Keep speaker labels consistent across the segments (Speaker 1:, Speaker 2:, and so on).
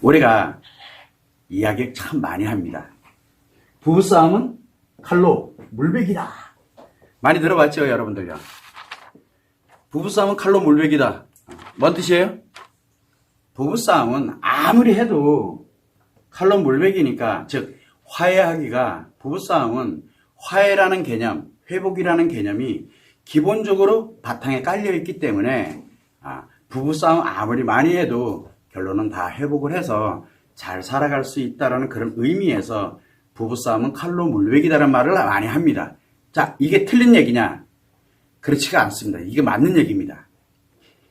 Speaker 1: 우리가 이야기 참 많이 합니다. 부부싸움은 칼로 물베기다. 많이 들어봤죠, 여러분들요? 부부싸움은 칼로 물베기다. 뭔 뜻이에요? 부부싸움은 아무리 해도 칼로 물베기니까, 즉 화해하기가, 부부싸움은 화해라는 개념, 회복이라는 개념이 기본적으로 바탕에 깔려있기 때문에 부부싸움 아무리 많이 해도 결론은 다 회복을 해서 잘 살아갈 수 있다는 그런 의미에서 부부싸움은 칼로 물베기다라는 말을 많이 합니다. 자, 이게 틀린 얘기냐? 그렇지가 않습니다. 이게 맞는 얘기입니다.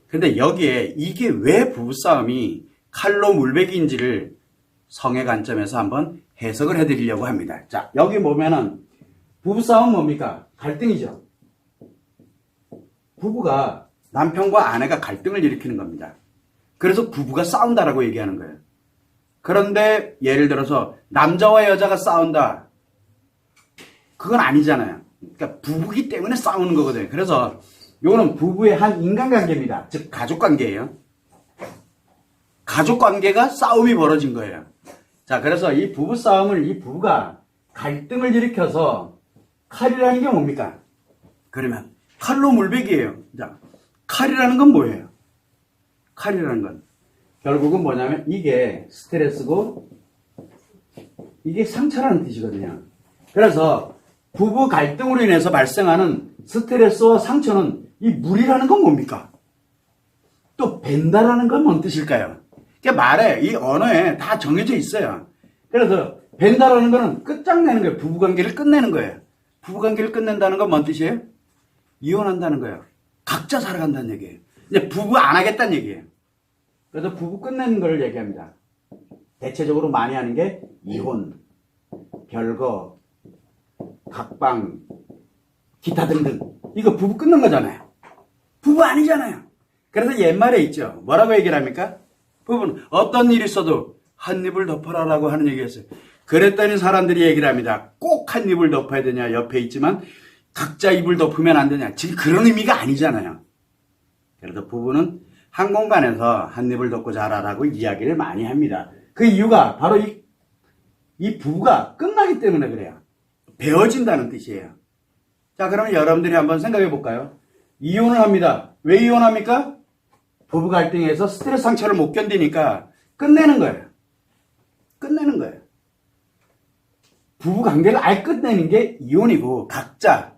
Speaker 1: 근데 여기에 이게 왜 부부싸움이 칼로 물베기인지를 성의 관점에서 한번 해석을 해드리려고 합니다. 자, 여기 보면은 부부싸움은 뭡니까? 갈등이죠. 부부가, 남편과 아내가 갈등을 일으키는 겁니다. 그래서 부부가 싸운다라고 얘기하는 거예요. 그런데 예를 들어서 남자와 여자가 싸운다. 그건 아니잖아요. 그러니까 부부기 때문에 싸우는 거거든요. 그래서 이거는 부부의 한 인간관계입니다. 즉 가족관계예요. 가족관계가 싸움이 벌어진 거예요. 자, 그래서 이 부부싸움을, 이 부부가 갈등을 일으켜서 칼이라는 게 뭡니까? 그러면 칼로 물베기예요. 자, 칼이라는 건 뭐예요? 칼이라는 건 결국은 뭐냐면 이게 스트레스고 이게 상처라는 뜻이거든요. 그래서 부부 갈등으로 인해서 발생하는 스트레스와 상처는 이 물이라는 건 뭡니까? 또 벤다라는 건 뭔 뜻일까요? 말에, 이 언어에 다 정해져 있어요. 그래서 벤다라는 거는 끝장내는 거예요. 부부관계를 끝내는 거예요. 부부관계를 끝낸다는 건 뭔 뜻이에요? 이혼한다는 거예요. 각자 살아간다는 얘기예요. 이제 부부 안 하겠다는 얘기예요. 그래서 부부 끝내는 걸 얘기합니다. 대체적으로 많이 하는 게 이혼, 별거, 각방, 기타 등등. 이거 부부 끊는 거잖아요. 부부 아니잖아요. 그래서 옛말에 있죠. 뭐라고 얘기를 합니까? 부부는 어떤 일이 있어도 한 입을 덮어라라고 하는 얘기였어요. 그랬더니 사람들이 얘기를 합니다. 꼭 한 입을 덮어야 되냐, 옆에 있지만 각자 입을 덮으면 안 되냐. 지금 그런 의미가 아니잖아요. 그래서 부부는 한 공간에서 한 입을 덮고 자라라고 이야기를 많이 합니다. 그 이유가 바로 이 부부가 끝나기 때문에 그래요. 베어진다는 뜻이에요. 자, 그러면 여러분들이 한번 생각해 볼까요? 이혼을 합니다. 왜 이혼합니까? 부부 갈등에서 스트레스 상처를 못 견디니까 끝내는 거예요. 끝내는 거예요. 부부 관계를 아예 끝내는 게 이혼이고, 각자.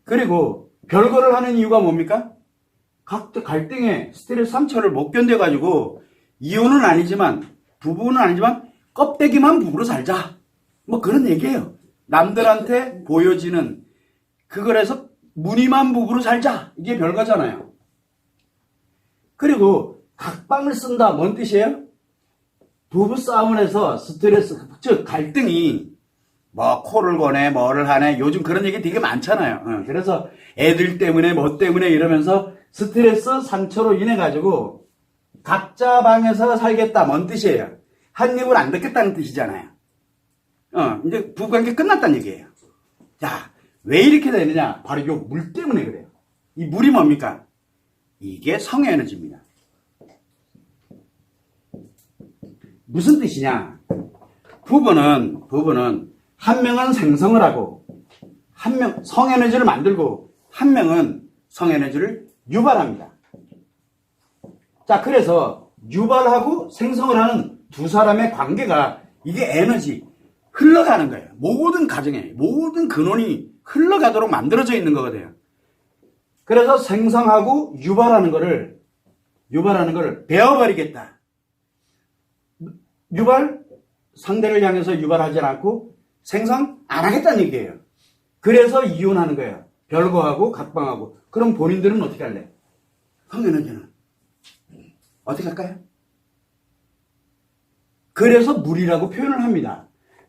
Speaker 1: 그리고 별거를 하는 이유가 뭡니까? 각자 갈등에 스트레스 상처를 못 견뎌가지고 이혼은 아니지만, 부부는 아니지만 껍데기만 부부로 살자. 뭐 그런 얘기예요. 남들한테 보여지는 그거에서 무늬만 부부로 살자. 이게 별거잖아요. 그리고 각방을 쓴다. 뭔 뜻이에요? 부부싸움을 해서 스트레스, 즉 갈등이 뭐 코를 거네, 뭐를 하네. 요즘 그런 얘기 되게 많잖아요. 그래서 애들 때문에 뭐 때문에 이러면서 스트레스 상처로 인해 가지고 각자 방에서 살겠다. 뭔 뜻이에요? 한 입을 안 덮겠다는 뜻이잖아요. 이제 부부관계 끝났다는 얘기예요. 자, 왜 이렇게 되느냐? 바로 이 물 때문에 그래요. 이 물이 뭡니까? 이게 성의 에너지입니다. 무슨 뜻이냐? 부부는 한 명은 생성을 하고, 성에너지를 만들고, 한 명은 성에너지를 유발합니다. 자, 그래서 유발하고 생성을 하는 두 사람의 관계가 이게 에너지, 흘러가는 거예요. 모든 가정에, 모든 근원이 흘러가도록 만들어져 있는 거거든요. 그래서 생성하고 유발하는 거를 베어버리겠다. 유발, 상대를 향해서 유발하지 않고 생성 안 하겠다는 얘기예요. 그래서 이혼하는 거예요. 별거하고 각방하고. 그럼 본인들은 어떻게 할래? 성에너지는 어떻게 할까요? 그래서 물이라고 표현을 합니다.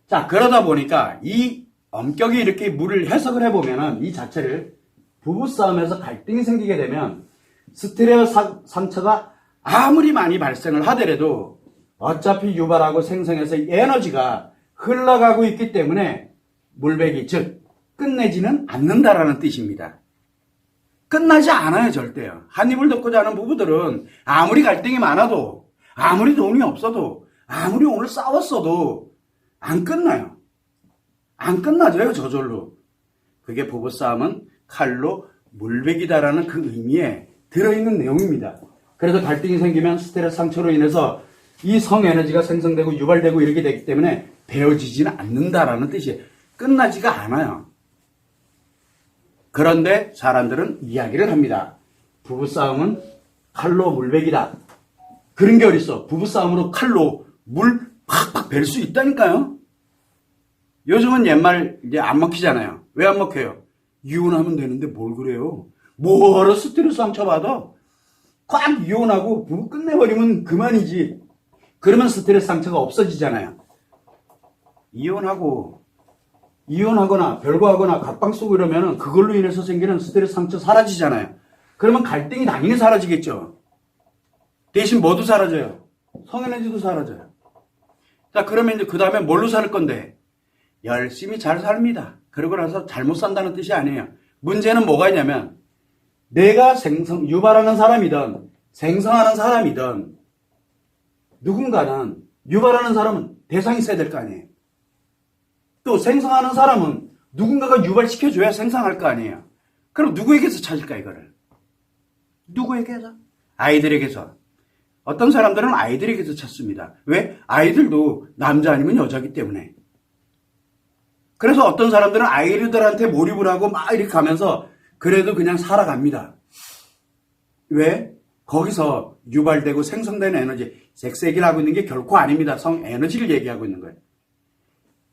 Speaker 1: 자, 그러다 보니까 이 엄격히 이렇게 물을 해석을 해보면은 이 자체를 부부싸움에서 갈등이 생기게 되면 스트레스 상처가 아무리 많이 발생을 하더라도 어차피 유발하고 생성해서 에너지가 흘러가고 있기 때문에 물베기, 즉 끝내지는 않는다라는 뜻입니다. 끝나지 않아요, 절대요. 한 입을 덮고 자는 부부들은 아무리 갈등이 많아도 아무리 돈이 없어도, 아무리 오늘 싸웠어도 안 끝나요. 안 끝나져요, 저절로. 그게 부부싸움은 칼로 물베기다라는 그 의미에 들어있는 내용입니다. 그래서 갈등이 생기면 스트레스 상처로 인해서 이 성에너지가 생성되고 유발되고 이렇게 되기 때문에 베어지지는 않는다라는 뜻이에요. 끝나지가 않아요. 그런데 사람들은 이야기를 합니다. 부부싸움은 칼로 물베기다. 그런 게 어딨어. 부부싸움으로 칼로 물 팍팍 벨 수 있다니까요. 요즘은 옛말 이제 안 먹히잖아요. 왜 안 먹혀요? 이혼하면 되는데 뭘 그래요? 뭐하러 스트레스 상처 받아? 꽉 이혼하고 부부 끝내버리면 그만이지. 그러면 스트레스 상처가 없어지잖아요. 이혼하거나 별거하거나 갑방 쓰고 이러면 그걸로 인해서 생기는 스트레스 상처 사라지잖아요. 그러면 갈등이 당연히 사라지겠죠. 대신 뭐도 사라져요? 성에너지도 사라져요. 자, 그러면 이제 그 다음에 뭘로 살 건데? 열심히 잘 삽니다. 그러고 나서 잘못 산다는 뜻이 아니에요. 문제는 뭐가 있냐면 내가 유발하는 사람이든 생성하는 사람이든 누군가는 유발하는 사람은 대상이 있어야 될 거 아니에요. 또 생성하는 사람은 누군가가 유발시켜줘야 생성할 거 아니에요. 그럼 누구에게서 찾을까 이거를? 누구에게서? 아이들에게서. 어떤 사람들은 아이들에게서 찾습니다. 왜? 아이들도 남자 아니면 여자기 때문에. 그래서 어떤 사람들은 아이들한테 몰입을 하고 막 이렇게 가면서 그래도 그냥 살아갑니다. 왜? 거기서 유발되고 생성되는 에너지, 섹스 얘기를 하고 있는 게 결코 아닙니다. 성 에너지를 얘기하고 있는 거예요.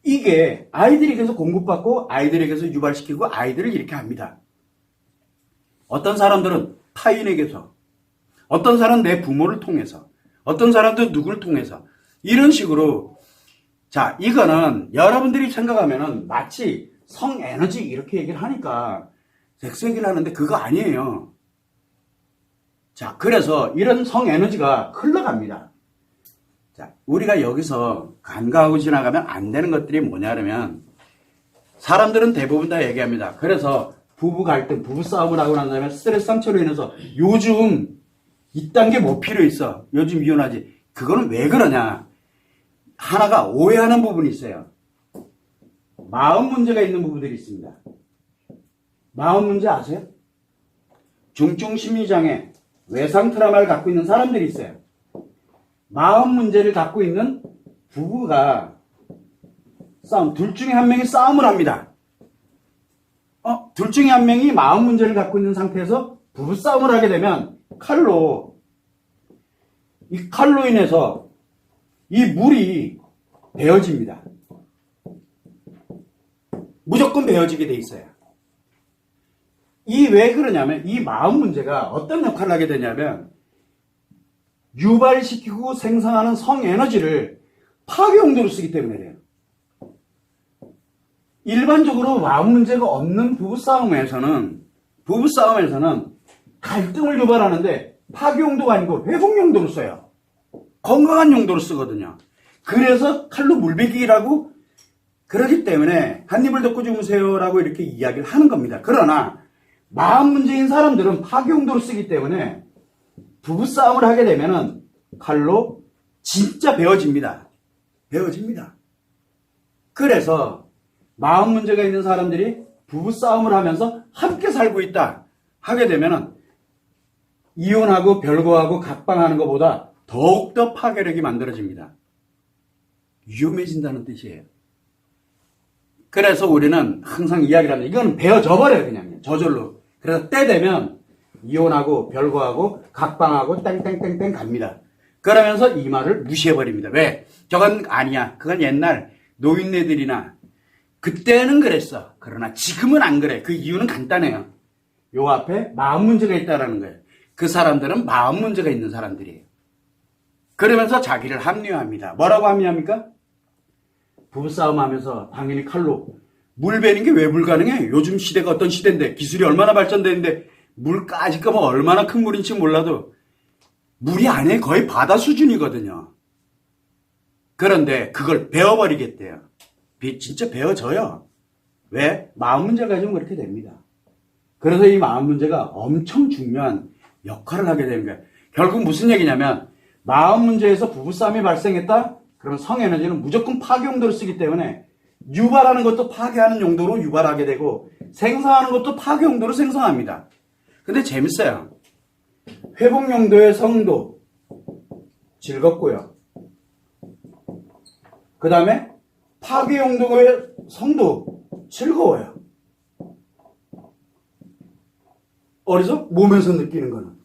Speaker 1: 이게 아이들에게서 공급받고 아이들에게서 유발시키고 아이들을 이렇게 합니다. 어떤 사람들은 타인에게서, 어떤 사람은 내 부모를 통해서, 어떤 사람들은 누구를 통해서 이런 식으로. 자, 이거는 여러분들이 생각하면은 마치 성에너지 이렇게 얘기를 하니까 섹스 얘기를 하는데 그거 아니에요. 자, 그래서 이런 성에너지가 흘러갑니다. 자, 우리가 여기서 간과하고 지나가면 안 되는 것들이 뭐냐면 사람들은 대부분 다 얘기합니다. 그래서 부부 갈등, 부부 싸움을 하고 난 다음에 스트레스 상처로 인해서 요즘 이딴 게 뭐 필요 있어? 요즘 이혼하지. 그거는 왜 그러냐? 하나가 오해하는 부분이 있어요. 마음 문제가 있는 부부들이 있습니다. 마음 문제 아세요? 중증 심리장애, 외상 트라우마를 갖고 있는 사람들이 있어요. 마음 문제를 갖고 있는 부부가 둘 중에 한 명이 싸움을 합니다. 둘 중에 한 명이 마음 문제를 갖고 있는 상태에서 부부 싸움을 하게 되면 이 칼로 인해서 이 물이 베어집니다. 무조건 베어지게 돼 있어요. 왜 그러냐면 이 마음 문제가 어떤 역할을 하게 되냐면 유발시키고 생성하는 성에너지를 파괴 용도로 쓰기 때문에 그래요. 일반적으로 마음 문제가 없는 부부싸움에서는 갈등을 유발하는데 파괴 용도가 아니고 회복 용도로 써요. 건강한 용도로 쓰거든요. 그래서 칼로 물베기라고 그러기 때문에 한 입을 덮고 주무세요라고 이렇게 이야기를 하는 겁니다. 그러나 마음 문제인 사람들은 파괴 용도로 쓰기 때문에 부부싸움을 하게 되면은 칼로 진짜 베어집니다. 그래서 마음 문제가 있는 사람들이 부부싸움을 하면서 함께 살고 있다 하게 되면은 이혼하고 별거하고 각방하는 것보다 더욱더 파괴력이 만들어집니다. 위험해진다는 뜻이에요. 그래서 우리는 항상 이야기를 합니다. 이건 베어져 버려요, 그냥 저절로. 그래서 때 되면 이혼하고 별거하고 각방하고 땡땡땡땡 갑니다. 그러면서 이 말을 무시해버립니다. 왜? 저건 아니야. 그건 옛날 노인네들이나 그때는 그랬어. 그러나 지금은 안 그래. 그 이유는 간단해요. 요 앞에 마음 문제가 있다는 거예요. 그 사람들은 마음 문제가 있는 사람들이에요. 그러면서 자기를 합리화합니다. 뭐라고 합리화합니까? 부부싸움 하면서 당연히 칼로 물 베는 게 왜 불가능해? 요즘 시대가 어떤 시대인데 기술이 얼마나 발전되는데 물 까질 거면 얼마나 큰 물인지 몰라도 물이 아니에요. 거의 바다 수준이거든요. 그런데 그걸 베어버리겠대요. 진짜 베어져요. 왜? 마음 문제 가지고 그렇게 됩니다. 그래서 이 마음 문제가 엄청 중요한 역할을 하게 되는 거예요. 결국 무슨 얘기냐면 마음 문제에서 부부싸움이 발생했다? 그러면 성에너지는 무조건 파괴 용도로 쓰기 때문에 유발하는 것도 파괴하는 용도로 유발하게 되고 생성하는 것도 파괴 용도로 생성합니다. 근데 재밌어요. 회복 용도의 성도 즐겁고요. 그 다음에 파괴 용도의 성도 즐거워요. 어디서? 몸에서 느끼는 거는.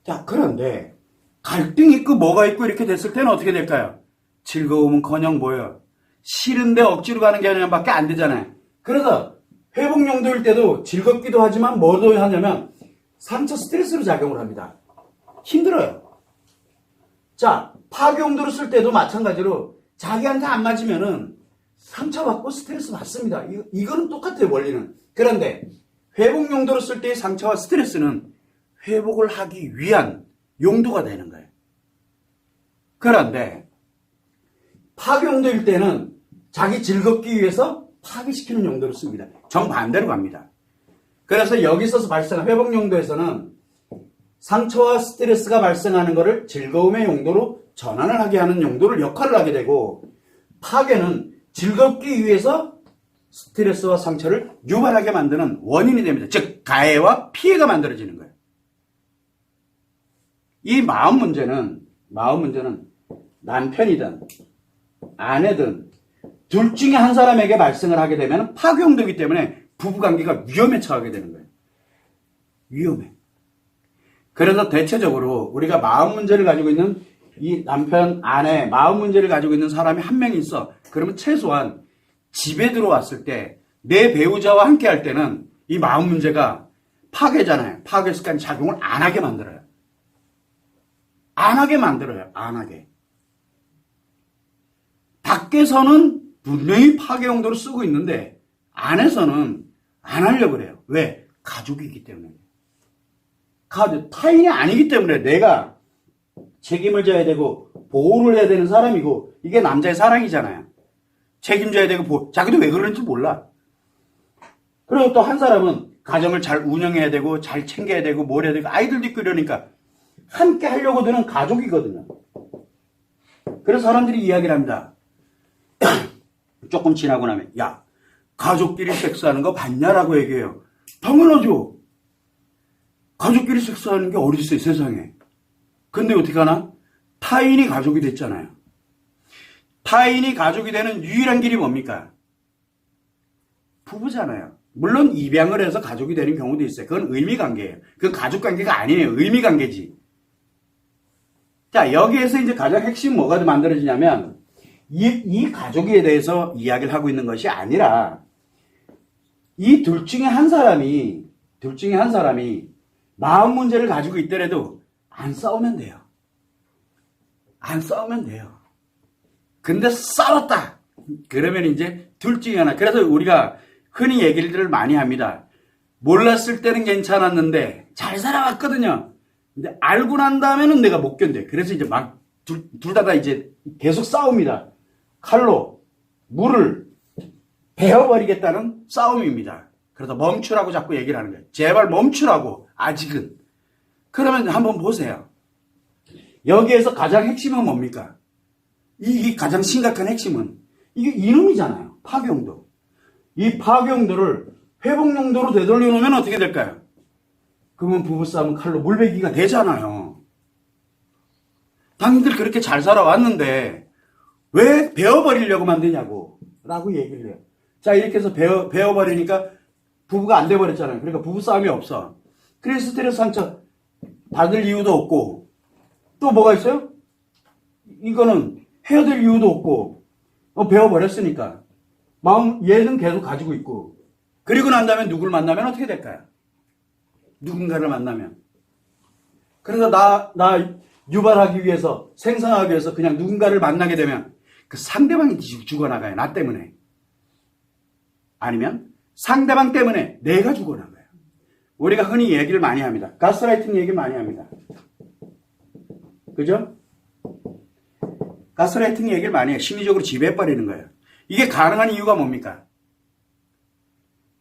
Speaker 1: 자, 그런데 갈등이 있고 뭐가 있고 이렇게 됐을 때는 어떻게 될까요? 즐거움은커녕 뭐예요? 싫은데 억지로 가는 게 아니라밖에 안 되잖아요. 그래서 회복 용도일 때도 즐겁기도 하지만 뭐도 하냐면 상처 스트레스로 작용을 합니다. 힘들어요. 자, 파괴 용도로 쓸 때도 마찬가지로 자기한테 안 맞으면은 상처받고 스트레스 받습니다. 이거는 똑같아요, 원리는. 그런데 회복 용도로 쓸 때의 상처와 스트레스는 회복을 하기 위한 용도가 되는 거예요. 그런데 파괴 용도일 때는 자기 즐겁기 위해서 파괴시키는 용도로 씁니다. 정반대로 갑니다. 그래서 여기 있어서 발생한 회복 용도에서는 상처와 스트레스가 발생하는 것을 즐거움의 용도로 전환을 하게 하는 용도를 역할을 하게 되고 파괴는 즐겁기 위해서 스트레스와 상처를 유발하게 만드는 원인이 됩니다. 즉 가해와 피해가 만들어지는 거예요. 이 마음 문제는 남편이든 아내든 둘 중에 한 사람에게 발생을 하게 되면 파괴 용도이기 때문에 부부관계가 위험에 처하게 되는 거예요. 위험해. 그래서 대체적으로 우리가 마음 문제를 가지고 있는 이 남편, 아내, 마음 문제를 가지고 있는 사람이 한 명이 있어. 그러면 최소한 집에 들어왔을 때 내 배우자와 함께 할 때는 이 마음 문제가 파괴잖아요. 파괴 습관 작용을 안 하게 만들어요. 안 하게 만들어요. 안 하게. 밖에서는 분명히 파괴 용도로 쓰고 있는데 안에서는 안 하려고 그래요. 왜? 가족이기 때문에. 타인이 아니기 때문에 내가 책임을 져야 되고 보호를 해야 되는 사람이고 이게 남자의 사랑이잖아요. 책임져야 되고 자기도 왜 그러는지 몰라. 그리고 또 한 사람은 가정을 잘 운영해야 되고 잘 챙겨야 되고 뭘 해야 되고 아이들도 있고 이러니까 함께 하려고 드는 가족이거든요. 그래서 사람들이 이야기를 합니다. 조금 지나고 나면 야 가족끼리 섹스하는 거 봤냐라고 얘기해요. 당연하죠. 가족끼리 섹스하는 게 어디 있어요 세상에. 근데 어떻게 하나? 타인이 가족이 됐잖아요. 타인이 가족이 되는 유일한 길이 뭡니까? 부부잖아요. 물론 입양을 해서 가족이 되는 경우도 있어요. 그건 의미관계예요. 그건 가족관계가 아니에요. 의미관계지. 자, 여기에서 이제 가장 핵심 뭐가 만들어지냐면 이 가족에 대해서 이야기를 하고 있는 것이 아니라 이 둘 중에 한 사람이 마음 문제를 가지고 있더라도 안 싸우면 돼요. 안 싸우면 돼요. 근데 싸웠다. 그러면 이제 둘 중에 하나. 그래서 우리가 흔히 얘기를 많이 합니다. 몰랐을 때는 괜찮았는데 잘 살아왔거든요. 근데 알고 난 다음에는 내가 못 견뎌. 그래서 이제 막 둘 다 이제 계속 싸웁니다. 칼로 물을 베어버리겠다는 싸움입니다. 그래서 멈추라고 자꾸 얘기를 하는 거예요. 제발 멈추라고. 아직은. 그러면 한번 보세요. 여기에서 가장 핵심은 뭡니까? 이 가장 심각한 핵심은 이게 이놈이잖아요. 파괴용도. 이 파괴용도를 회복용도로 되돌려 놓으면 어떻게 될까요? 그러면 부부싸움은 칼로 물베기가 되잖아요. 당신들 그렇게 잘 살아왔는데 왜 베어버리려고 만드냐고 라고 얘기를 해요. 자, 이렇게 해서 베어버리니까 부부가 안 돼버렸잖아요. 그러니까 부부싸움이 없어. 그래서 스트레스 상처 받을 이유도 없고 또 뭐가 있어요? 이거는 헤어질 이유도 없고 베어버렸으니까 마음 얘는 계속 가지고 있고 그리고 난 다음에 누굴 만나면 어떻게 될까요? 누군가를 만나면 그래서 나 유발하기 위해서 생성하기 위해서 그냥 누군가를 만나게 되면 그 상대방이 죽어나가요. 나 때문에. 아니면 상대방 때문에 내가 죽어나가요. 우리가 흔히 얘기를 많이 합니다. 가스라이팅 얘기 많이 합니다. 그죠? 가스라이팅 얘기를 많이 해요. 심리적으로 지배해버리는 거예요. 이게 가능한 이유가 뭡니까?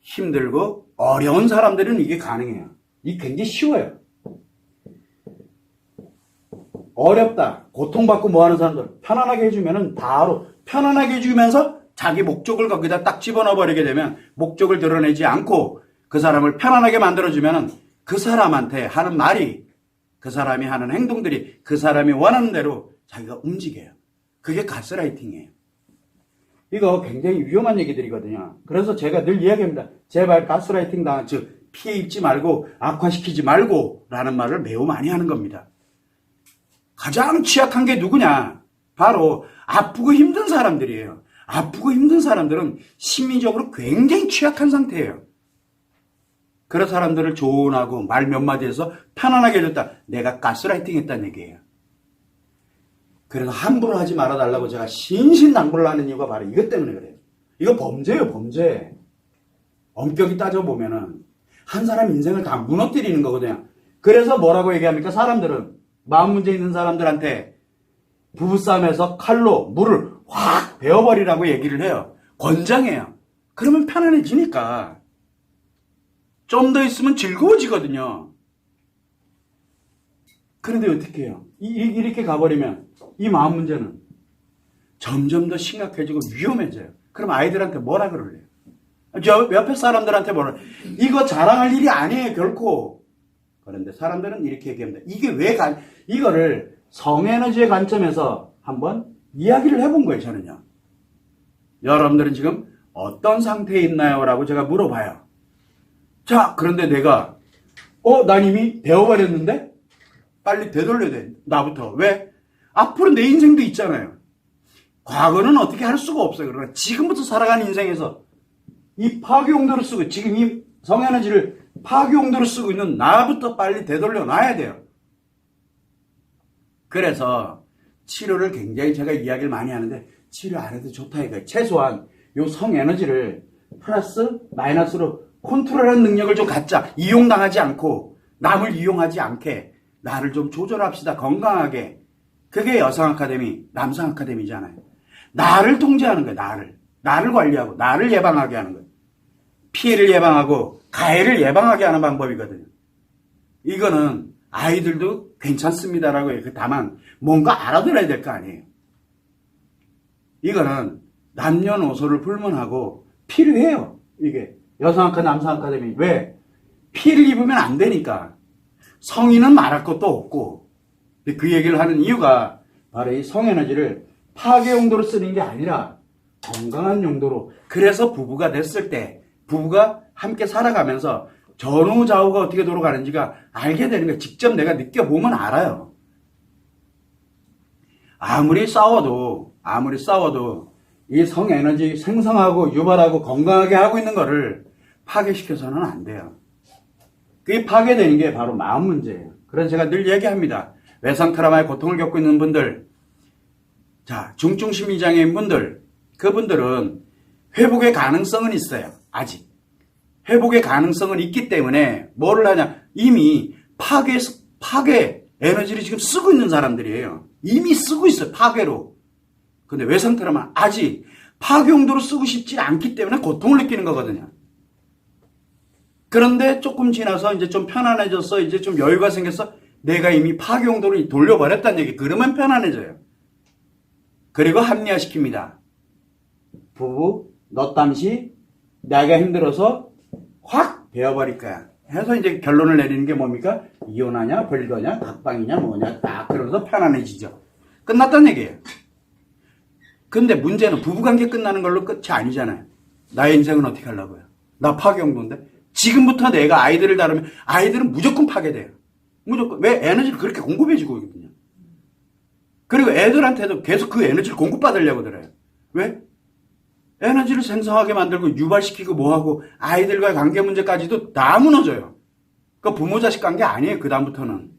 Speaker 1: 힘들고 어려운 사람들은 이게 가능해요. 이게 굉장히 쉬워요. 어렵다, 고통받고 뭐하는 사람들 편안하게 해주면은 바로 편안하게 해주면서 자기 목적을 거기다 딱 집어넣어 버리게 되면 목적을 드러내지 않고 그 사람을 편안하게 만들어주면은 그 사람한테 하는 말이, 그 사람이 하는 행동들이 그 사람이 원하는 대로 자기가 움직여요. 그게 가스라이팅이에요. 이거 굉장히 위험한 얘기들이거든요. 그래서 제가 늘 이야기합니다. 제발 가스라이팅 당한, 즉 피해 입지 말고 악화시키지 말고 라는 말을 매우 많이 하는 겁니다. 가장 취약한 게 누구냐? 바로 아프고 힘든 사람들이에요. 아프고 힘든 사람들은 심리적으로 굉장히 취약한 상태예요. 그런 사람들을 조언하고 말 몇 마디 해서 편안하게 해줬다. 내가 가스라이팅 했다는 얘기예요. 그래서 함부로 하지 말아달라고 제가 신신당부를 하는 이유가 바로 이것 때문에 그래요. 이거 범죄예요, 범죄. 엄격히 따져보면은 한 사람 인생을 다 무너뜨리는 거거든요. 그래서 뭐라고 얘기합니까? 사람들은, 마음 문제 있는 사람들한테 부부싸움에서 칼로 물을 확 베어버리라고 얘기를 해요. 권장해요. 그러면 편안해지니까. 좀 더 있으면 즐거워지거든요. 그런데 어떻게 해요? 이렇게 가버리면 이 마음 문제는 점점 더 심각해지고 위험해져요. 그럼 아이들한테 뭐라 그럴래요? 저 옆에 사람들한테 뭐라, 이거 자랑할 일이 아니에요, 결코. 그런데 사람들은 이렇게 얘기합니다. 이게 이거를 성에너지의 관점에서 한번 이야기를 해본 거예요, 저는요. 여러분들은 지금 어떤 상태에 있나요? 라고 제가 물어봐요. 자, 그런데 내가, 난 이미 배워버렸는데? 빨리 되돌려야 돼, 나부터. 왜? 앞으로 내 인생도 있잖아요. 과거는 어떻게 할 수가 없어요. 그러나 지금부터 살아가는 인생에서 이 파괴 용도로 쓰고, 지금 이 성에너지를 파괴 용도로 쓰고 있는 나부터 빨리 되돌려 놔야 돼요. 그래서 치료를 굉장히 제가 이야기를 많이 하는데, 치료 안 해도 좋다 이거예요. 최소한 요 성에너지를 플러스 마이너스로 컨트롤하는 능력을 좀 갖자. 이용당하지 않고 남을 이용하지 않게 나를 좀 조절합시다. 건강하게. 그게 여성 아카데미, 남성 아카데미잖아요. 나를 통제하는 거예요. 나를 관리하고 나를 예방하게 하는 거예요. 피해를 예방하고 가해를 예방하게 하는 방법이거든요. 이거는 아이들도 괜찮습니다라고 해요. 다만 뭔가 알아들어야 될 거 아니에요. 이거는 남녀노소를 불문하고 필요해요. 이게 여성 아카, 남성 아카데미. 왜? 피해를 입으면 안 되니까. 성인은 말할 것도 없고. 그 얘기를 하는 이유가 바로 이 성에너지를 파괴 용도로 쓰는 게 아니라 건강한 용도로. 그래서 부부가 됐을 때, 부부가 함께 살아가면서 전후좌우가 어떻게 돌아가는지가 알게 되는 거예요. 직접 내가 느껴보면 알아요. 아무리 싸워도 이 성에너지 생성하고 유발하고 건강하게 하고 있는 거를 파괴시켜서는 안 돼요. 그게 파괴되는 게 바로 마음 문제예요. 그래서 제가 늘 얘기합니다. 외상 트라우마의 고통을 겪고 있는 분들, 자, 중증 심리장애인 분들, 그분들은 회복의 가능성은 있어요. 아직. 회복의 가능성은 있기 때문에 뭐를 하냐? 이미 파괴 에너지를 지금 쓰고 있는 사람들이에요. 이미 쓰고 있어요. 파괴로. 근데 외상 트라우마 아직 파괴 용도로 쓰고 싶지 않기 때문에 고통을 느끼는 거거든요. 그런데 조금 지나서 이제 좀 편안해졌어. 이제 좀 여유가 생겼어. 내가 이미 파괴 용도로 돌려버렸다는 얘기. 그러면 편안해져요. 그리고 합리화시킵니다. 부부, 너 땀시 내가 힘들어서 확 베어버릴 거야. 해서 이제 결론을 내리는 게 뭡니까? 이혼하냐, 벌거냐, 각방이냐, 뭐냐, 딱 그러면서 편안해지죠. 끝났다는 얘기예요. 근데 문제는 부부관계 끝나는 걸로 끝이 아니잖아요. 나의 인생은 어떻게 하려고요? 나 파괴 용도인데? 지금부터 내가 아이들을 다루면 아이들은 무조건 파괴돼요. 무조건. 왜? 에너지를 그렇게 공급해주고 있거든요. 그리고 애들한테도 계속 그 에너지를 공급받으려고 들어요. 왜? 에너지를 생성하게 만들고 유발시키고 뭐하고 아이들과의 관계 문제까지도 다 무너져요. 그 부모 자식 관계 아니에요. 그 다음부터는.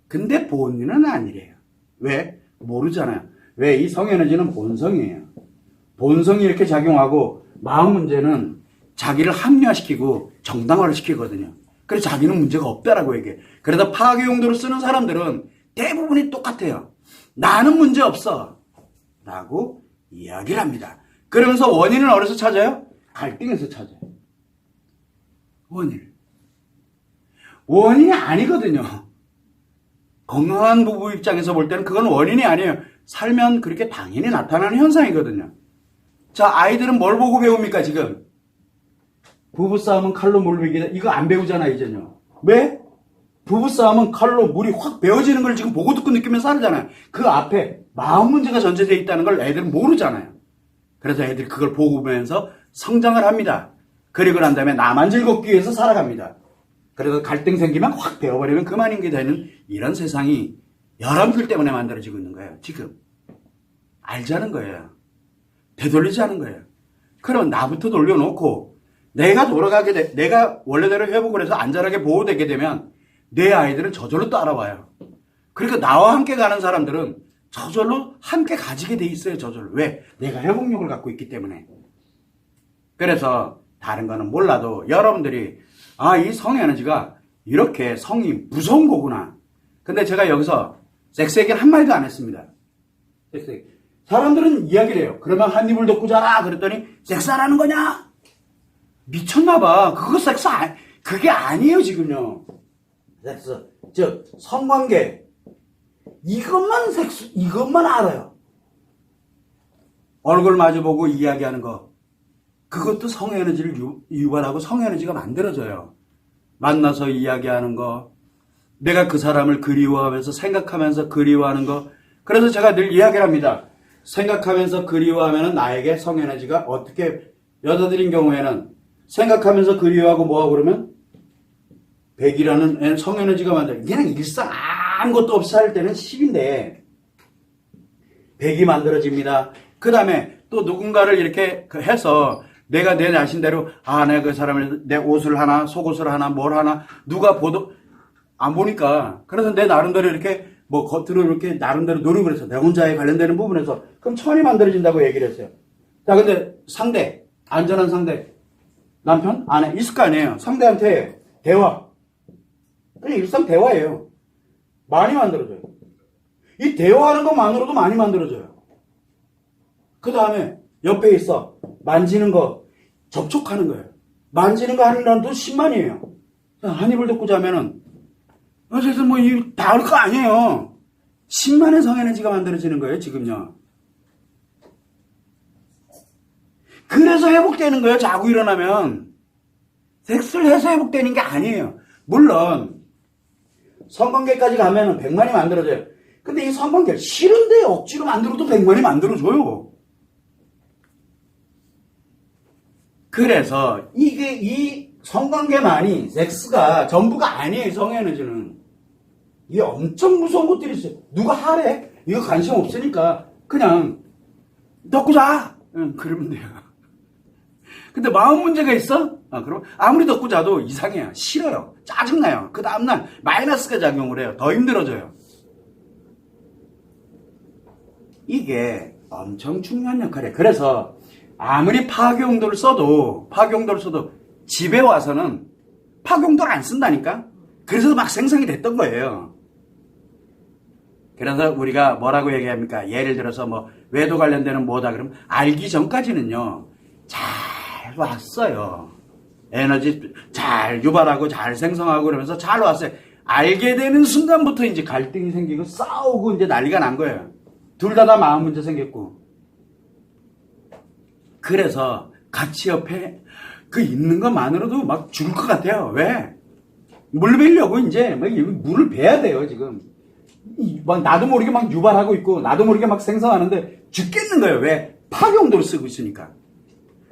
Speaker 1: 근데 본인은 아니래요. 왜? 모르잖아요. 왜? 이 성에너지는 본성이에요. 본성이 이렇게 작용하고 마음 문제는 자기를 합리화시키고 정당화를 시키거든요. 그래서 자기는 문제가 없다라고 얘기해. 그래서 파괴 용도로 쓰는 사람들은 대부분이 똑같아요. 나는 문제 없어. 라고 이야기를 합니다. 그러면서 원인은 어디서 찾아요? 갈등에서 찾아요. 원인이 아니거든요. 건강한 부부 입장에서 볼 때는 그건 원인이 아니에요. 살면 그렇게 당연히 나타나는 현상이거든요. 자, 아이들은 뭘 보고 배웁니까, 지금? 부부싸움은 칼로 물베기다. 이거 안 배우잖아, 이제는요. 왜? 부부싸움은 칼로 물이 확 베어지는 걸 지금 보고 듣고 느끼면서 하잖아요. 그 앞에 마음 문제가 전제되어 있다는 걸 애들은 모르잖아요. 그래서 애들이 그걸 보고 보면서 성장을 합니다. 그리고 난 다음에 나만 즐겁기 위해서 살아갑니다. 그래서 갈등 생기면 확 베어버리면 그만인 게 되는 이런 세상이 여러분들 때문에 만들어지고 있는 거예요. 지금. 알자는 거예요. 되돌리지 않은 거예요. 그러면 나부터 돌려놓고 내가 돌아가게 내가 원래대로 회복을 해서 안전하게 보호되게 되면 내 아이들은 저절로 따라와요. 그러니까 나와 함께 가는 사람들은 저절로 함께 가지게 돼 있어요. 저절로. 왜? 내가 회복력을 갖고 있기 때문에. 그래서 다른 거는 몰라도 여러분들이 이 성에너지가 이렇게 성이 무서운 거구나. 근데 제가 여기서 섹스 얘기는 한 마디도 안 했습니다. 섹스 얘기. 사람들은 이야기를 해요. 그러면 한 입을 덮고 자라. 그랬더니 섹스하라는 거냐? 미쳤나봐. 그거 섹스 그게 아니에요, 지금요. 섹스. 즉, 성관계. 이것만 섹스, 이것만 알아요. 얼굴 마주보고 이야기하는 거. 그것도 성에너지를 유발하고 성에너지가 만들어져요. 만나서 이야기하는 거. 내가 그 사람을 그리워하면서 생각하면서 그리워하는 거. 그래서 제가 늘 이야기를 합니다. 생각하면서 그리워하면 나에게 성에너지가 어떻게, 여자들인 경우에는 생각하면서 그리워하고 뭐하고 그러면 100이라는 성에너지가 만들어요. 그냥 일상 아무것도 없이 살 때는 10인데 100이 만들어집니다. 그 다음에 또 누군가를 이렇게 해서 내가 내 자신대로 내가 그 사람을 내 옷을 하나 속옷을 하나 뭘 하나 누가 보도 안 보니까 그래서 내 나름대로 이렇게 뭐 겉으로 이렇게 나름대로 노력을 해서 내 혼자에 관련되는 부분에서 그럼 천이 만들어진다고 얘기를 했어요. 자, 근데 상대, 안전한 상대, 남편, 아내 있을 거 아니에요. 상대한테 대화. 그냥 일상 대화예요. 많이 만들어져요. 이 대화하는 것만으로도 많이 만들어져요. 그 다음에 옆에 있어. 만지는 거, 접촉하는 거예요. 만지는 거 하는 사람도 10만이에요. 한 입을 덮고 자면은, 어쨌든 뭐, 다 할 거 아니에요. 10만의 성에너지가 만들어지는 거예요, 지금요. 그래서 회복되는 거예요, 자고 일어나면. 섹스를 해서 회복되는 게 아니에요. 물론, 성관계까지 가면은 100만이 만들어져요. 근데 이 성관계 싫은데 억지로 만들어도 100만이 만들어줘요. 그래서 이 성관계만이 섹스가 전부가 아니에요. 성에너지는. 이게 엄청 무서운 것들이 있어요. 누가 하래? 이거 관심 없으니까 그냥 덮고 자. 그러면 돼요. 근데 마음 문제가 있어? 그럼 아무리 덮고 자도 이상해요. 싫어요. 짜증나요. 그 다음날 마이너스가 작용을 해요. 더 힘들어져요. 이게 엄청 중요한 역할이에요. 그래서 아무리 파괴용도를 써도 집에 와서는 파괴용도를 안 쓴다니까? 그래서 막 생성이 됐던 거예요. 그래서 우리가 뭐라고 얘기합니까? 예를 들어서 뭐 외도 관련되는 뭐다 그러면 알기 전까지는요. 잘 왔어요. 에너지 잘 유발하고 잘 생성하고 그러면서 잘 왔어요. 알게 되는 순간부터 이제 갈등이 생기고 싸우고 이제 난리가 난 거예요. 둘 다 마음 문제 생겼고. 그래서 같이 옆에 그 있는 것만으로도 막 죽을 것 같아요. 왜? 물 베려고 이제 막 물을 베야 돼요, 지금. 막 나도 모르게 막 유발하고 있고 나도 모르게 막 생성하는데 죽겠는 거예요. 왜? 파괴용도를 쓰고 있으니까.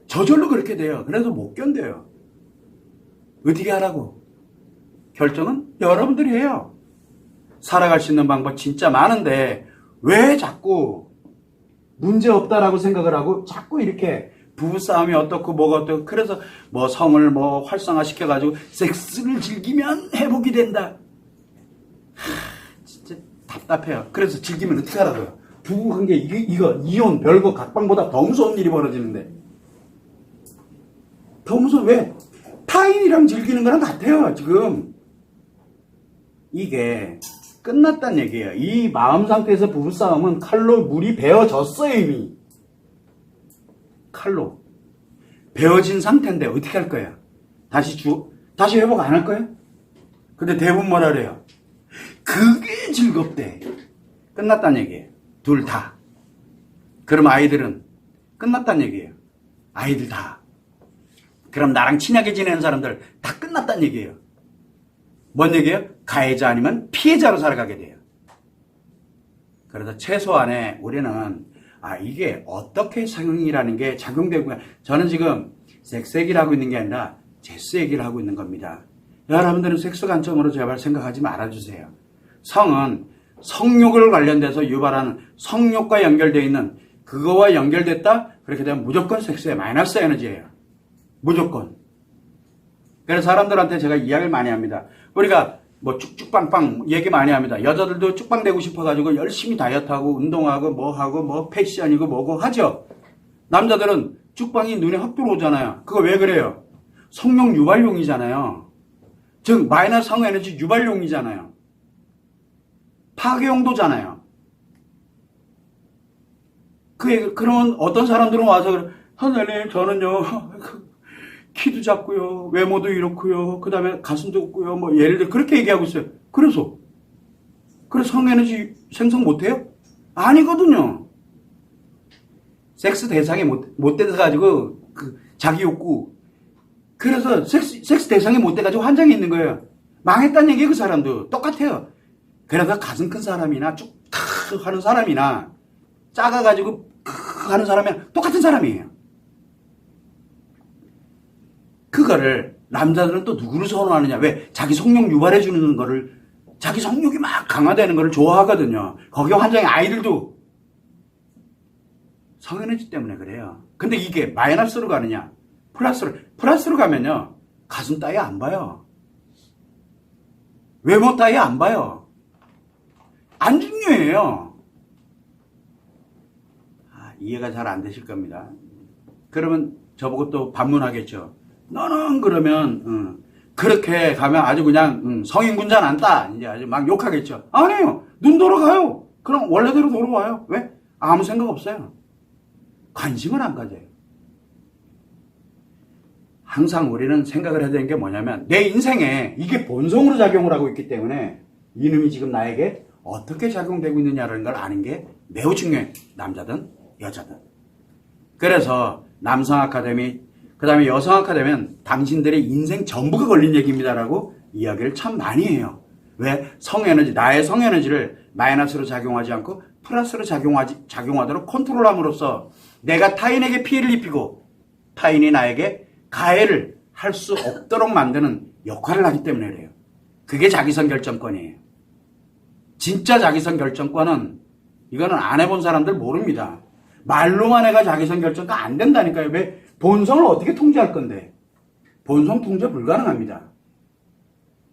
Speaker 1: 저절로 그렇게 돼요. 그래서 못 견뎌요. 어떻게 하라고? 결정은 여러분들이 해요. 살아갈 수 있는 방법 진짜 많은데 왜 자꾸 문제없다라고 생각을 하고 자꾸 이렇게 부부싸움이 어떻고 뭐가 어떻고 그래서 뭐 성을 뭐 활성화시켜가지고 섹스를 즐기면 회복이 된다. 진짜 답답해요. 그래서 즐기면 어떻게 하라고요? 부부관계 이거 이혼 별거 각방보다 더 무서운 일이 벌어지는데 더 무서워. 왜? 타인이랑 즐기는 거랑 같아요. 지금 이게 끝났단 얘기예요. 이 마음 상태에서 부부싸움은 칼로 물이 베어졌어요. 이미 칼로 베어진 상태인데 어떻게 할 거예요? 다시 회복 안 할 거예요? 근데 대부분 뭐라 그래요? 그게 즐겁대. 끝났다는 얘기예요. 둘 다. 그럼 아이들은 끝났다는 얘기예요. 아이들 다. 그럼 나랑 친하게 지내는 사람들 다 끝났다는 얘기예요. 뭔 얘기예요? 가해자 아니면 피해자로 살아가게 돼요. 그래서 최소한의 우리는 이게 어떻게 상응이라는 게 작용되고, 저는 지금 섹스 얘기를 하고 있는 게 아니라 제스 얘기를 하고 있는 겁니다. 여러분들은 섹스 관점으로 제발 생각하지 말아주세요. 성은 성욕을 관련돼서 유발하는 성욕과 연결되어 있는 그거와 연결됐다? 그렇게 되면 무조건 섹스의 마이너스 에너지예요. 무조건. 그래서 사람들한테 제가 이야기를 많이 합니다. 우리가 뭐 쭉쭉빵빵 얘기 많이 합니다. 여자들도 쭉빵되고 싶어가지고 열심히 다이어트하고 운동하고 뭐하고 뭐 패션이고 뭐고 하죠. 남자들은 쭉빵이 눈에 확 들어오잖아요. 그거 왜 그래요? 성욕 유발용이잖아요. 즉 마이너스 성에너지 유발용이잖아요. 파괴용도잖아요. 그러면 어떤 사람들은 와서 선생님 저는요 키도 작고요 외모도 이렇고요 그 다음에 가슴도 없고요 뭐 예를 들어 그렇게 얘기하고 있어요. 그래서 성에너지 생성 못해요? 아니거든요. 섹스 대상이 못 돼가지고 자기 욕구, 그래서 섹스 대상이 못 돼가지고 환장이 있는 거예요. 망했다는 얘기예요. 그 사람도 똑같아요. 그래서 가슴 큰 사람이나 쭉 하는 사람이나 작아가지고 하는 사람이랑 똑같은 사람이에요. 그거를 남자들은 또 누구를 선호하느냐? 왜? 자기 성욕 유발해주는 거를, 자기 성욕이 막 강화되는 거를 좋아하거든요. 거기에 환장이 아이들도 성에너지 때문에 그래요. 근데 이게 마이너스로 가느냐? 플러스로 가면요. 가슴 따위 안 봐요. 외모 따위 안 봐요. 안 중요해요. 이해가 잘 안 되실 겁니다. 그러면 저보고 또 반문하겠죠. 너는 그러면 그렇게 가면 아주 그냥 성인군자 난다 이제 아주 막 욕하겠죠. 아니에요. 눈 돌아가요. 그럼 원래대로 돌아와요. 왜? 아무 생각 없어요. 관심을 안 가져요. 항상 우리는 생각을 해야 되는 게 뭐냐면 내 인생에 이게 본성으로 작용을 하고 있기 때문에 이놈이 지금 나에게 어떻게 작용되고 있느냐라는 걸 아는 게 매우 중요해. 남자든 여자든. 그래서 남성 아카데미, 그 다음에 여성 아카데미는 당신들의 인생 전부가 걸린 얘기입니다라고 이야기를 참 많이 해요. 왜? 성에너지, 나의 성에너지를 마이너스로 작용하지 않고 플러스로 작용하도록 컨트롤함으로써 내가 타인에게 피해를 입히고 타인이 나에게 가해를 할 수 없도록 만드는 역할을 하기 때문에 그래요. 그게 자기선 결정권이에요. 진짜 자기선 결정권은 이거는 안 해본 사람들 모릅니다. 말로만 해가 자기선 결정권 안 된다니까요. 왜? 본성을 어떻게 통제할 건데? 본성 통제 불가능합니다.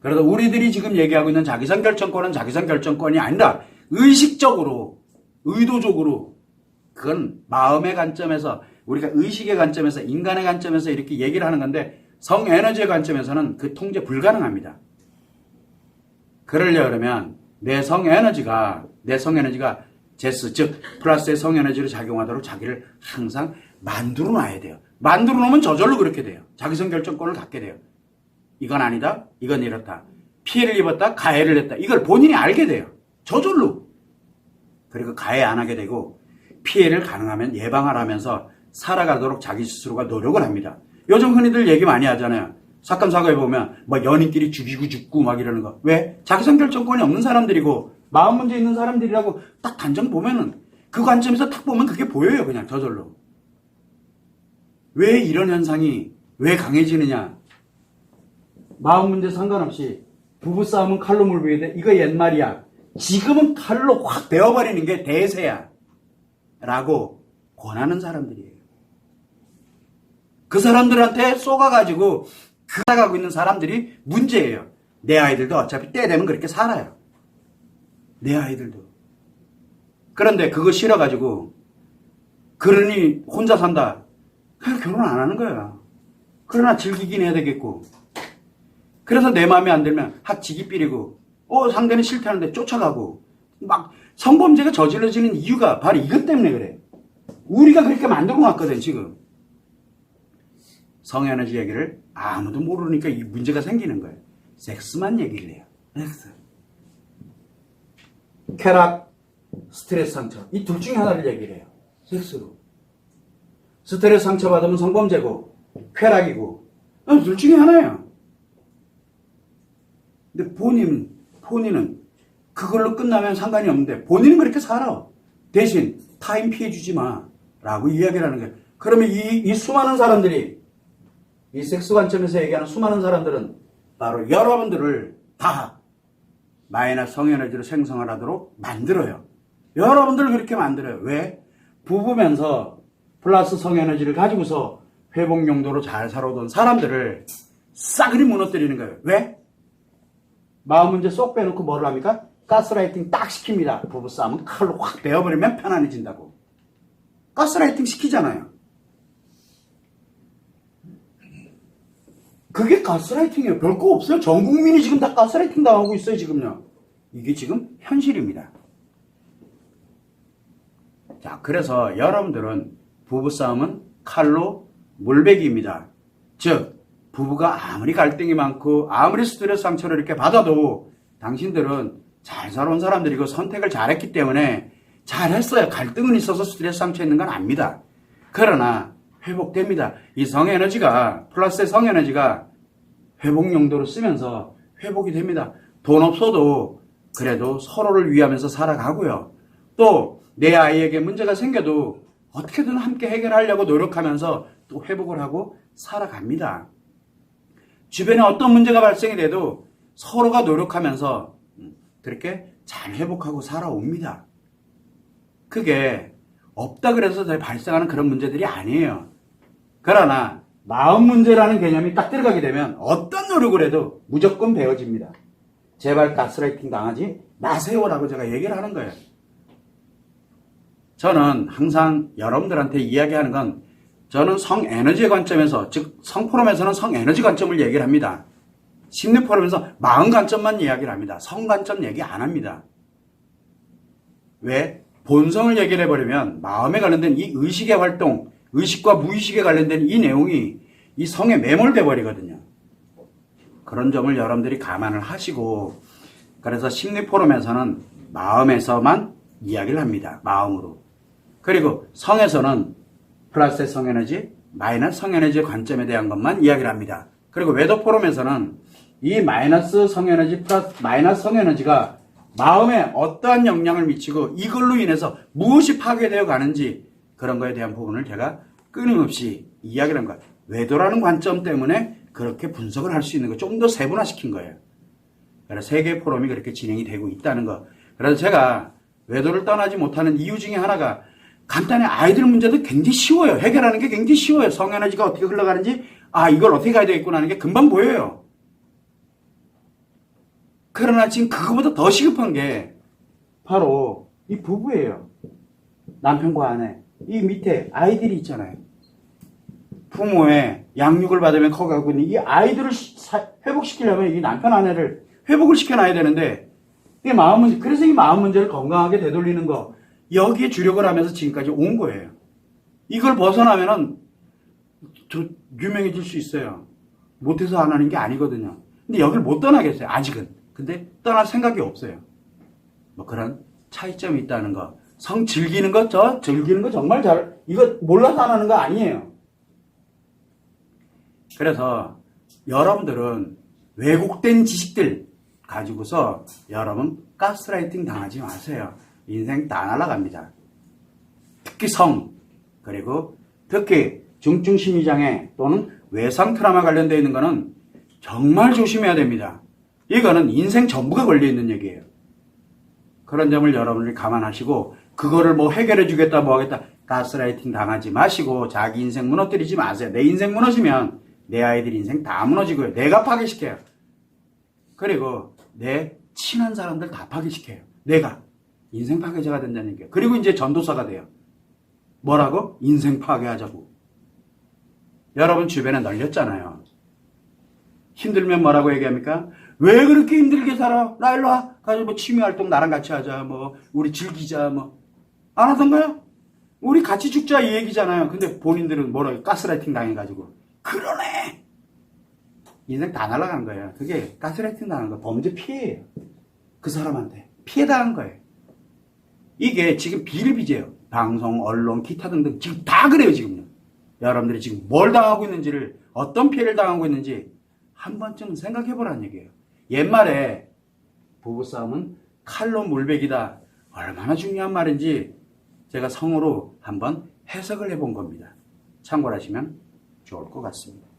Speaker 1: 그래서 우리들이 지금 얘기하고 있는 자기선 결정권은 자기선 결정권이 아니라 의식적으로, 의도적으로, 그건 마음의 관점에서, 우리가 의식의 관점에서, 인간의 관점에서 이렇게 얘기를 하는 건데 성에너지의 관점에서는 그 통제 불가능합니다. 그러려면 내 성에너지가 제스, 즉 플러스의 성에너지로 작용하도록 자기를 항상 만들어 놔야 돼요. 만들어 놓으면 저절로 그렇게 돼요. 자기선 결정권을 갖게 돼요. 이건 아니다, 이건 이렇다. 피해를 입었다, 가해를 했다. 이걸 본인이 알게 돼요. 저절로. 그리고 가해 안 하게 되고 피해를 가능하면 예방하라면서 살아가도록 자기 스스로가 노력을 합니다. 요즘 흔히들 얘기 많이 하잖아요. 사건 사고에 보면 뭐 연인끼리 죽이고 죽고 막 이러는 거. 왜? 자기선 결정권이 없는 사람들이고 마음 문제 있는 사람들이라고 딱 단정 보면은 그 관점에서 딱 보면 그게 보여요. 그냥 저절로. 왜 이런 현상이 왜 강해지느냐? 마음 문제 상관없이 부부싸움은 칼로 물베게 돼. 이거 옛말이야. 지금은 칼로 확 베어버리는 게 대세야. 라고 권하는 사람들이에요. 그 사람들한테 쏘가가지고 살아가고 있는 사람들이 문제예요. 내 아이들도 어차피 때 되면 그렇게 살아요. 내 아이들도. 그런데 그거 싫어가지고 그러니 혼자 산다. 그냥 결혼 안 하는 거야. 그러나 즐기긴 해야 되겠고. 그래서 내 마음에 안 들면 학지기 삐리고 상대는 싫다는데 쫓아가고 막 성범죄가 저질러지는 이유가 바로 이것 때문에 그래. 우리가 그렇게 만들어 놨거든 지금. 성에너지 얘기를 아무도 모르니까 이 문제가 생기는 거예요. 섹스만 얘기를 해요. 섹스. 쾌락, 스트레스 상처. 이 둘 중에 하나를 얘기를 해요. 섹스로. 스트레스 상처 받으면 성범죄고, 쾌락이고, 둘 중에 하나예요. 근데 본인은 그걸로 끝나면 상관이 없는데, 본인은 그렇게 살아. 대신 타인 피해주지 마. 라고 이야기를 하는 거예요. 그러면 이 수많은 사람들이, 이 섹스 관점에서 얘기하는 수많은 사람들은 바로 여러분들을 다 마이너스 성에너지로 생성을 하도록 만들어요. 여러분들을 그렇게 만들어요. 왜? 부부면서 플러스 성에너지를 가지고서 회복 용도로 잘 살아오던 사람들을 싸그리 무너뜨리는 거예요. 왜? 마음 문제 쏙 빼놓고 뭐를 합니까? 가스라이팅 딱 시킵니다. 부부싸움은 칼로 확 베어버리면 편안해진다고. 가스라이팅 시키잖아요. 그게 가스라이팅이에요. 별거 없어요. 전 국민이 지금 다 가스라이팅 당하고 있어요, 지금요. 이게 지금 현실입니다. 자, 그래서 여러분들은 부부싸움은 칼로 물베기입니다. 즉, 부부가 아무리 갈등이 많고 아무리 스트레스 상처를 이렇게 받아도 당신들은 잘 살아온 사람들이고 선택을 잘했기 때문에 잘했어요. 갈등은 있어서 스트레스 상처 있는 건 압니다. 그러나 회복됩니다. 이 성에너지가, 플러스의 성에너지가 회복 용도로 쓰면서 회복이 됩니다. 돈 없어도 그래도 서로를 위하면서 살아가고요. 또 내 아이에게 문제가 생겨도 어떻게든 함께 해결하려고 노력하면서 또 회복을 하고 살아갑니다. 주변에 어떤 문제가 발생이 돼도 서로가 노력하면서 그렇게 잘 회복하고 살아옵니다. 그게 없다 그래서 발생하는 그런 문제들이 아니에요. 그러나 마음 문제라는 개념이 딱 들어가게 되면 어떤 노력을 해도 무조건 베어집니다. 제발 가스라이팅 당하지 마세요라고 제가 얘기를 하는 거예요. 저는 항상 여러분들한테 이야기하는 건 저는 성에너지의 관점에서, 즉 성포럼에서는 성에너지 관점을 얘기를 합니다. 심리포럼에서 마음 관점만 이야기를 합니다. 성 관점 얘기 안 합니다. 왜? 본성을 얘기를 해버리면 마음에 관련된 이 의식의 활동, 의식과 무의식에 관련된 이 내용이 이 성에 매몰돼 버리거든요. 그런 점을 여러분들이 감안을 하시고, 그래서 심리포럼에서는 마음에서만 이야기를 합니다. 마음으로. 그리고 성에서는 플러스의 성에너지, 마이너스 성에너지의 관점에 대한 것만 이야기를 합니다. 그리고 웨더 포럼에서는 이 마이너스 성에너지 플러스 마이너스 성에너지가 마음에 어떠한 영향을 미치고 이걸로 인해서 무엇이 파괴되어 가는지 그런 거에 대한 부분을 제가 끊임없이 이야기를 한 거예요. 웨더라는 관점 때문에 그렇게 분석을 할 수 있는 거 좀 더 세분화시킨 거예요. 그래서 세계 포럼이 그렇게 진행이 되고 있다는 거. 그래서 제가 웨더를 떠나지 못하는 이유 중에 하나가 간단히 아이들 문제도 굉장히 쉬워요. 해결하는 게 굉장히 쉬워요. 성에너지가 어떻게 흘러가는지, 이걸 어떻게 가야 되겠구나 하는 게 금방 보여요. 그러나 지금 그거보다 더 시급한 게 바로 이 부부예요. 남편과 아내. 이 밑에 아이들이 있잖아요. 부모의 양육을 받으며 커가고 있는 이 아이들을 회복시키려면 이 남편 아내를 회복을 시켜놔야 되는데, 이 마음 문제, 그래서 이 마음 문제를 건강하게 되돌리는 거, 여기에 주력을 하면서 지금까지 온 거예요. 이걸 벗어나면은 유명해질 수 있어요. 못해서 안 하는 게 아니거든요. 근데 여기를 못 떠나겠어요. 아직은. 근데 떠날 생각이 없어요. 뭐 그런 차이점이 있다는 거. 성 즐기는 거, 즐기는 거 정말 이거 몰라서 안 하는 거 아니에요. 그래서 여러분들은 왜곡된 지식들 가지고서 여러분 가스라이팅 당하지 마세요. 인생 다 날아갑니다. 특히 성, 그리고 특히 중증 심리장애 또는 외상 트라우마 관련되어 있는 거는 정말 조심해야 됩니다. 이거는 인생 전부가 걸려있는 얘기예요. 그런 점을 여러분들이 감안하시고 그거를 뭐 해결해 주겠다 뭐 하겠다 가스라이팅 당하지 마시고 자기 인생 무너뜨리지 마세요. 내 인생 무너지면 내 아이들 인생 다 무너지고요. 내가 파괴시켜요. 그리고 내 친한 사람들 다 파괴시켜요. 내가 인생 파괴자가 된다는 얘기예요. 그리고 이제 전도사가 돼요. 뭐라고? 인생 파괴하자고. 여러분 주변에 널렸잖아요. 힘들면 뭐라고 얘기합니까? 왜 그렇게 힘들게 살아? 나 일로 와. 가서 뭐 취미활동 나랑 같이 하자. 뭐 우리 즐기자. 뭐 안 하던가요? 우리 같이 죽자 이 얘기잖아요. 근데 본인들은 뭐라고 가스라이팅 당해가지고. 그러네. 인생 다 날아간 거예요. 그게 가스라이팅 당한 거 범죄 피해예요. 그 사람한테 피해 당한 거예요. 이게 지금 비일비재예요. 방송, 언론, 기타 등등 지금 다 그래요, 지금요. 여러분들이 지금 뭘 당하고 있는지를, 어떤 피해를 당하고 있는지 한 번쯤 생각해 보라는 얘기예요. 옛말에 부부싸움은 칼로 물베기다. 얼마나 중요한 말인지 제가 성어로 한번 해석을 해본 겁니다. 참고를 하시면 좋을 것 같습니다.